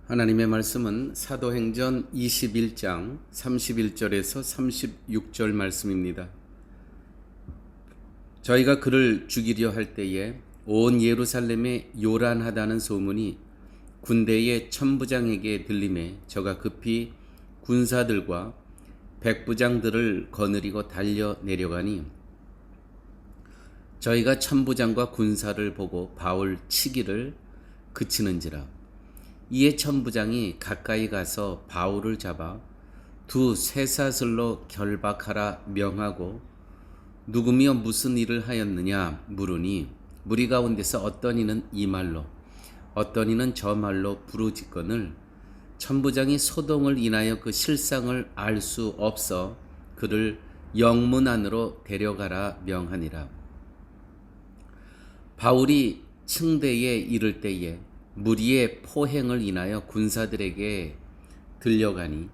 하나님의 말씀은 사도행전 21장 31절에서 36절 말씀입니다. 저희가 그를 죽이려 할 때에 온 예루살렘에 요란하다는 소문이 군대의 천부장에게 들림에 저가 급히 군사들과 백부장들을 거느리고 달려 내려가니 저희가 천부장과 군사를 보고 바울 치기를 그치는지라. 이에 천부장이 가까이 가서 바울을 잡아 두 쇠사슬로 결박하라 명하고 누구며 무슨 일을 하였느냐 물으니 무리 가운데서 어떤 이는 이 말로 어떤 이는 저 말로 부르짖거늘 천부장이 소동을 인하여 그 실상을 알 수 없어 그를 영문 안으로 데려가라 명하니라. 바울이 층대에 이를 때에 무리의 포행을 인하여 군사들에게 들려가니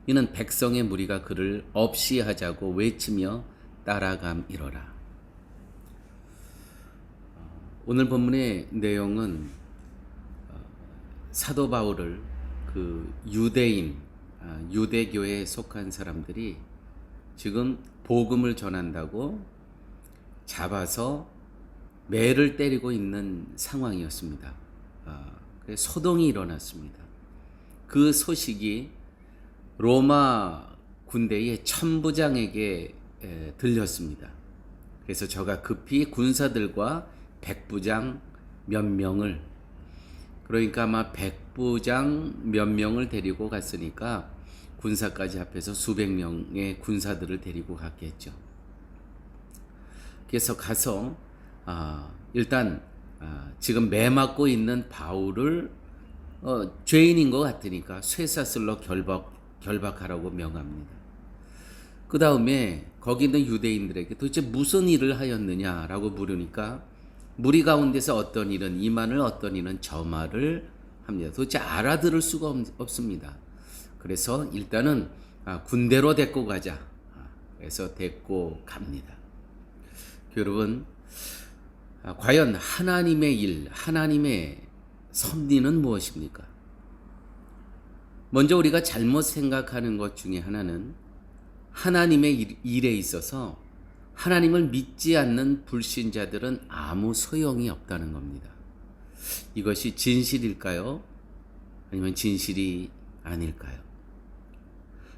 이는 백성의 무리가 그를 없이 하자고 외치며 따라감이러라. 오늘 본문의 내용은 사도 바울을 그 유대교에 속한 사람들이 지금 복음을 전한다고 잡아서 매를 때리고 있는 상황이었습니다. 소동이 일어났습니다. 그 소식이 로마 군대의 천부장에게 들렸습니다. 그래서 저가 급히 군사들과 백부장 몇 명을, 그러니까 아마 백부장 몇 명을 데리고 갔으니까 군사까지 합해서 수백 명의 군사들을 데리고 갔겠죠. 그래서 가서 일단 지금 매맞고 있는 바울을 죄인인 것 같으니까 쇠사슬로 결박하라고 명합니다. 그 다음에 거기 있는 유대인들에게 도대체 무슨 일을 하였느냐라고 물으니까 무리 가운데서 어떤 일은 이 말을 어떤 일은 저 말을 합니다. 도대체 알아들을 수가 없습니다. 그래서 일단은 군대로 데리고 가자. 그래서 데리고 갑니다. 여러분, 과연 하나님의 일, 하나님의 섭리는 무엇입니까? 먼저 우리가 잘못 생각하는 것 중에 하나는 하나님의 일에 있어서 하나님을 믿지 않는 불신자들은 아무 소용이 없다는 겁니다. 이것이 진실일까요? 아니면 진실이 아닐까요?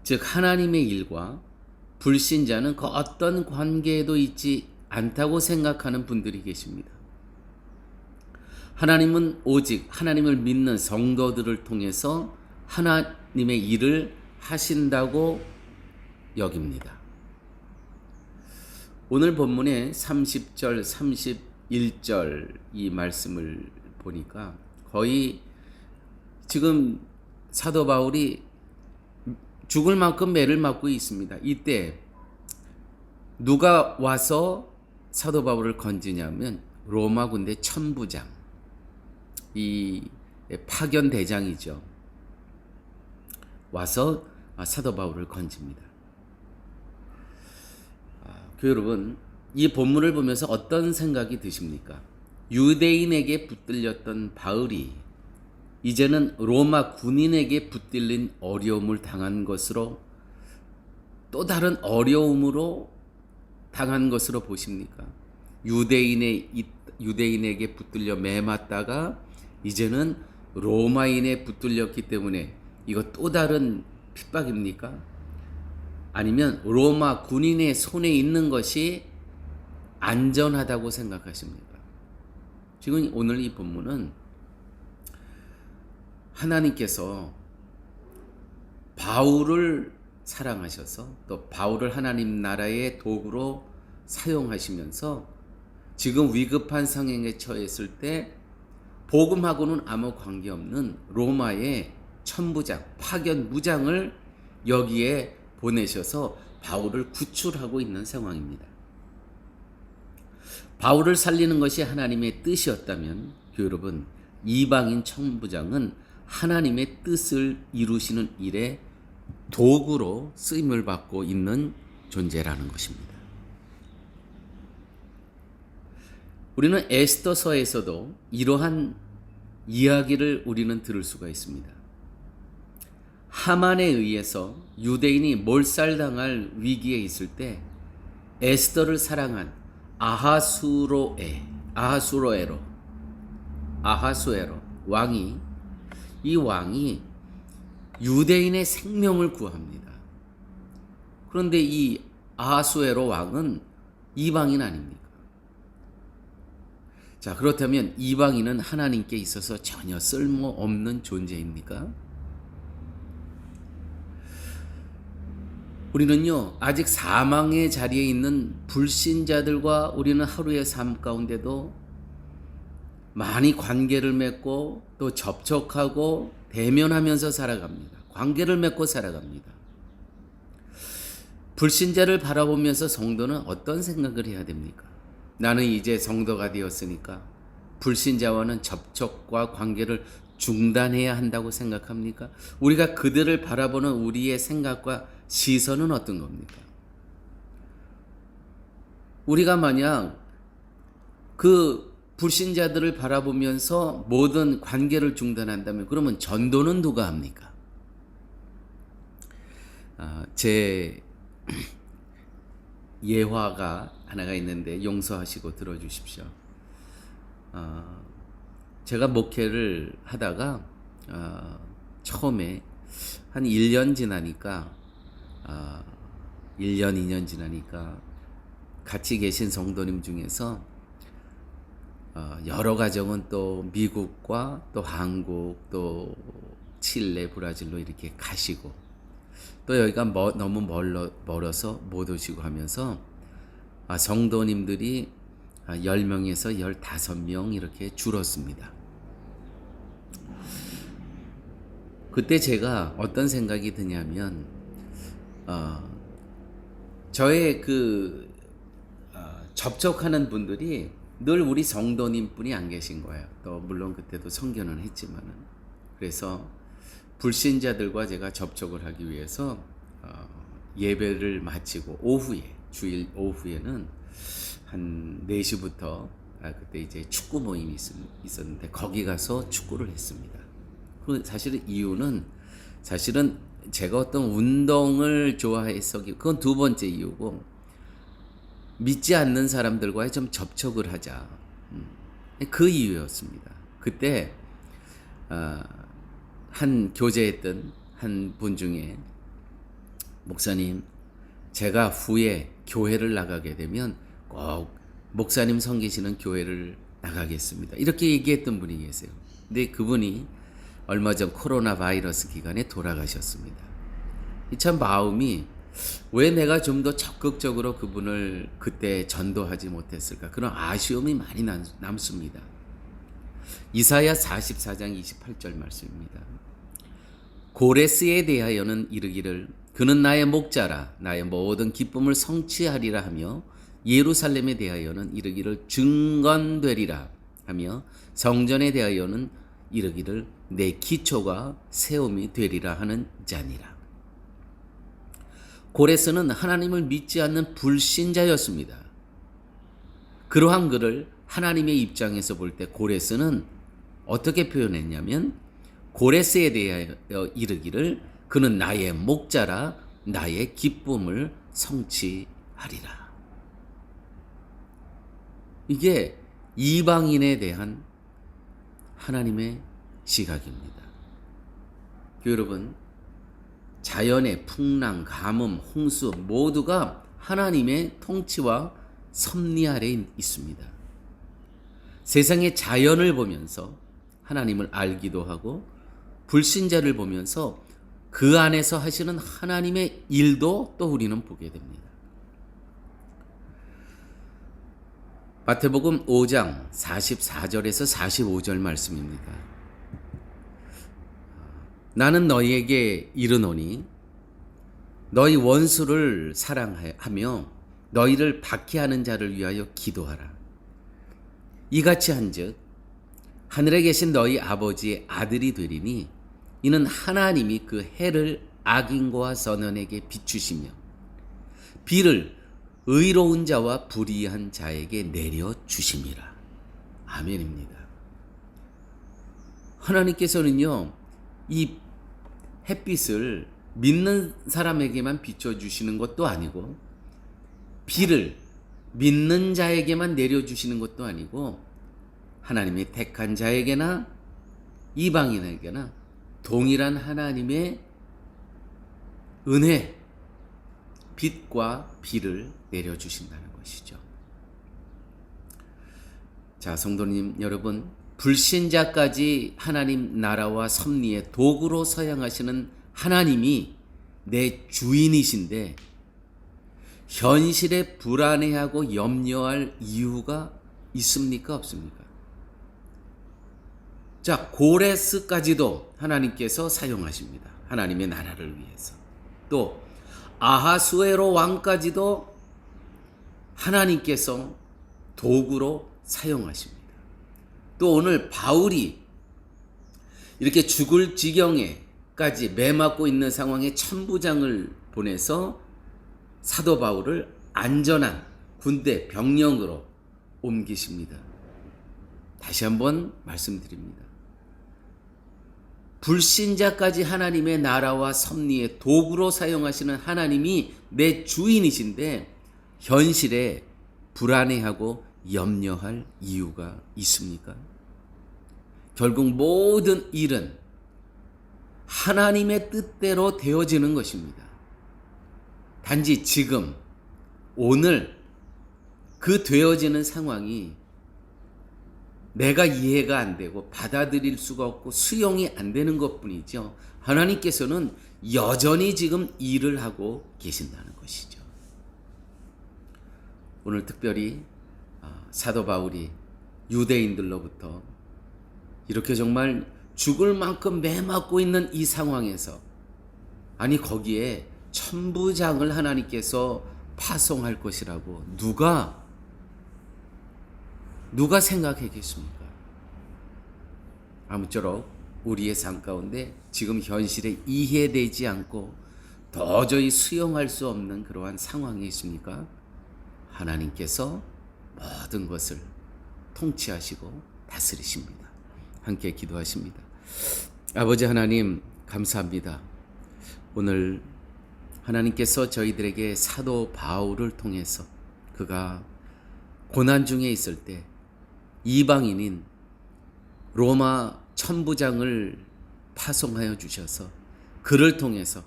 즉 하나님의 일과 불신자는 그 어떤 관계에도 있지 않다고 생각하는 분들이 계십니다. 하나님은 오직 하나님을 믿는 성도들을 통해서 하나님의 일을 하신다고 여깁니다. 오늘 본문의 30절, 31절 이 말씀을 보니까 거의 지금 사도 바울이 죽을 만큼 매를 맞고 있습니다. 이때 누가 와서 사도 바울을 건지냐면 로마 군대 천부장, 이 파견 대장이죠. 와서 사도 바울을 건집니다. 여러분, 이 본문을 보면서 어떤 생각이 드십니까? 유대인에게 붙들렸던 바울이 이제는 로마 군인에게 붙들린 어려움을 당한 것으로 또 다른 어려움으로 당한 것으로 보십니까? 유대인에게 붙들려 매맞다가 이제는 로마인에 붙들렸기 때문에 이거 또 다른 핍박입니까? 아니면 로마 군인의 손에 있는 것이 안전하다고 생각하십니까? 지금 오늘 이 본문은 하나님께서 바울을 사랑하셔서 또 바울을 하나님 나라의 도구로 사용하시면서 지금 위급한 상황에 처했을 때 복음하고는 아무 관계없는 로마의 천부장, 파견 무장을 여기에 보내셔서 바울을 구출하고 있는 상황입니다. 바울을 살리는 것이 하나님의 뜻이었다면 여러분, 이방인 천부장은 하나님의 뜻을 이루시는 일에 도구로 쓰임을 받고 있는 존재라는 것입니다. 우리는 에스더서에서도 이러한 이야기를 우리는 들을 수가 있습니다. 하만에 의해서 유대인이 몰살당할 위기에 있을 때 에스더를 사랑한 아하수에로 왕이 유대인의 생명을 구합니다. 그런데 이 아하수에로 왕은 이방인 아닙니까? 자, 그렇다면 이방인은 하나님께 있어서 전혀 쓸모없는 존재입니까? 우리는요, 아직 사망의 자리에 있는 불신자들과 우리는 하루의 삶 가운데도 많이 관계를 맺고 또 접촉하고 대면하면서 살아갑니다. 관계를 맺고 살아갑니다. 불신자를 바라보면서 성도는 어떤 생각을 해야 됩니까? 나는 이제 성도가 되었으니까 불신자와는 접촉과 관계를 중단해야 한다고 생각합니까? 우리가 그들을 바라보는 우리의 생각과 시선은 어떤 겁니까? 우리가 만약 그 불신자들을 바라보면서 모든 관계를 중단한다면 그러면 전도는 누가 합니까? 제 예화가 하나가 있는데 용서하시고 들어주십시오. 제가 목회를 하다가 처음에 한 1년 지나니까 1년, 2년 지나니까 같이 계신 성도님 중에서 여러 가정은 또 미국과 또 한국 또 칠레, 브라질로 이렇게 가시고 또 여기가 너무 멀어서 못 오시고 하면서 성도님들이 10명에서 15명 이렇게 줄었습니다. 그때 제가 어떤 생각이 드냐면 저의 접촉하는 분들이 늘 우리 성도님 뿐이 안 계신 거예요. 또 물론 그때도 선교는 했지만은. 그래서 불신자들과 제가 접촉을 하기 위해서 예배를 마치고 주일 오후에는 한 4시부터 그때 이제 축구 모임이 있었는데 거기 가서 축구를 했습니다. 사실은 이유는 제가 어떤 운동을 좋아해서 그건 두 번째 이유고 믿지 않는 사람들과의 좀 접촉을 하자. 그 이유였습니다. 그때 한 교제했던 한 분 중에 목사님, 제가 후에 교회를 나가게 되면 꼭 목사님 섬기시는 교회를 나가겠습니다. 이렇게 얘기했던 분이 계세요. 근데 그분이 얼마 전 코로나 바이러스 기간에 돌아가셨습니다. 참 마음이 왜 내가 좀 더 적극적으로 그분을 그때 전도하지 못했을까? 그런 아쉬움이 많이 남습니다. 이사야 44장 28절 말씀입니다. 고레스에 대하여는 이르기를 그는 나의 목자라 나의 모든 기쁨을 성취하리라 하며 예루살렘에 대하여는 이르기를 증건되리라 하며 성전에 대하여는 이르기를 내 기초가 세움이 되리라 하는 자니라. 고레스는 하나님을 믿지 않는 불신자였습니다. 그러한 그를 하나님의 입장에서 볼 때 고레스는 어떻게 표현했냐면 고레스에 대하여 이르기를 그는 나의 목자라 나의 기쁨을 성취하리라. 이게 이방인에 대한 하나님의 시각입니다. 여러분, 자연의 풍랑, 가뭄, 홍수 모두가 하나님의 통치와 섭리 아래에 있습니다. 세상의 자연을 보면서 하나님을 알기도 하고 불신자를 보면서 그 안에서 하시는 하나님의 일도 또 우리는 보게 됩니다. 마태복음 5장 44절에서 45절 말씀입니다. 나는 너희에게 이르노니 너희 원수를 사랑하며 너희를 박해하는 자를 위하여 기도하라. 이같이 한즉 하늘에 계신 너희 아버지의 아들이 되리니 이는 하나님이 그 해를 악인과 선원에게 비추시며 비를 의로운 자와 불의한 자에게 내려 주심이라. 아멘입니다. 하나님께서는요, 이 햇빛을 믿는 사람에게만 비춰주시는 것도 아니고 비를 믿는 자에게만 내려주시는 것도 아니고 하나님이 택한 자에게나 이방인에게나 동일한 하나님의 은혜, 빛과 비를 내려주신다는 것이죠. 자, 성도님 여러분, 불신자까지 하나님 나라와 섭리의 도구로 사용하시는 하나님이 내 주인이신데 현실에 불안해하고 염려할 이유가 있습니까? 없습니까? 자, 고레스까지도 하나님께서 사용하십니다. 하나님의 나라를 위해서. 또 아하수에로 왕까지도 하나님께서 도구로 사용하십니다. 또 오늘 바울이 이렇게 죽을 지경에까지 매맞고 있는 상황에 천부장을 보내서 사도 바울을 안전한 군대 병력으로 옮기십니다. 다시 한번 말씀드립니다. 불신자까지 하나님의 나라와 섭리의 도구로 사용하시는 하나님이 내 주인이신데 현실에 불안해하고 염려할 이유가 있습니까? 결국 모든 일은 하나님의 뜻대로 되어지는 것입니다. 단지 지금, 오늘 그 되어지는 상황이 내가 이해가 안 되고 받아들일 수가 없고 수용이 안 되는 것뿐이죠. 하나님께서는 여전히 지금 일을 하고 계신다는 것이죠. 오늘 특별히 사도 바울이 유대인들로부터 이렇게 정말 죽을 만큼 매맞고 있는 이 상황에서 아니 거기에 천부장을 하나님께서 파송할 것이라고 누가 생각하겠습니까? 아무쪼록 우리의 삶 가운데 지금 현실에 이해되지 않고 도저히 수용할 수 없는 그러한 상황이 있습니까? 하나님께서 모든 것을 통치하시고 다스리십니다. 함께 기도하십니다. 아버지 하나님 감사합니다. 오늘 하나님께서 저희들에게 사도 바울을 통해서 그가 고난 중에 있을 때 이방인인 로마 천부장을 파송하여 주셔서 그를 통해서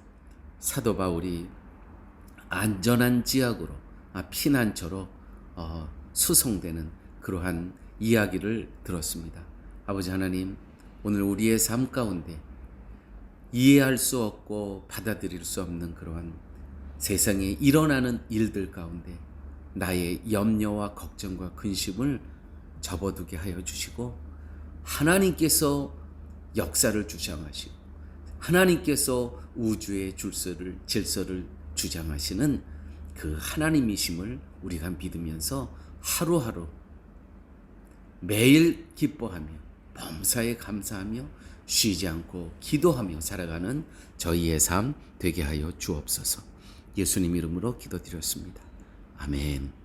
사도 바울이 안전한 지역으로 피난처로 수송되는 그러한 이야기를 들었습니다. 아버지 하나님, 오늘 우리의 삶 가운데 이해할 수 없고 받아들일 수 없는 그러한 세상에 일어나는 일들 가운데 나의 염려와 걱정과 근심을 접어두게 하여 주시고 하나님께서 역사를 주장하시고 하나님께서 우주의 질서를 주장하시는 그 하나님이심을 우리가 믿으면서 하루하루 매일 기뻐하며 범사에 감사하며 쉬지 않고 기도하며 살아가는 저희의 삶 되게 하여 주옵소서. 예수님 이름으로 기도드렸습니다. 아멘.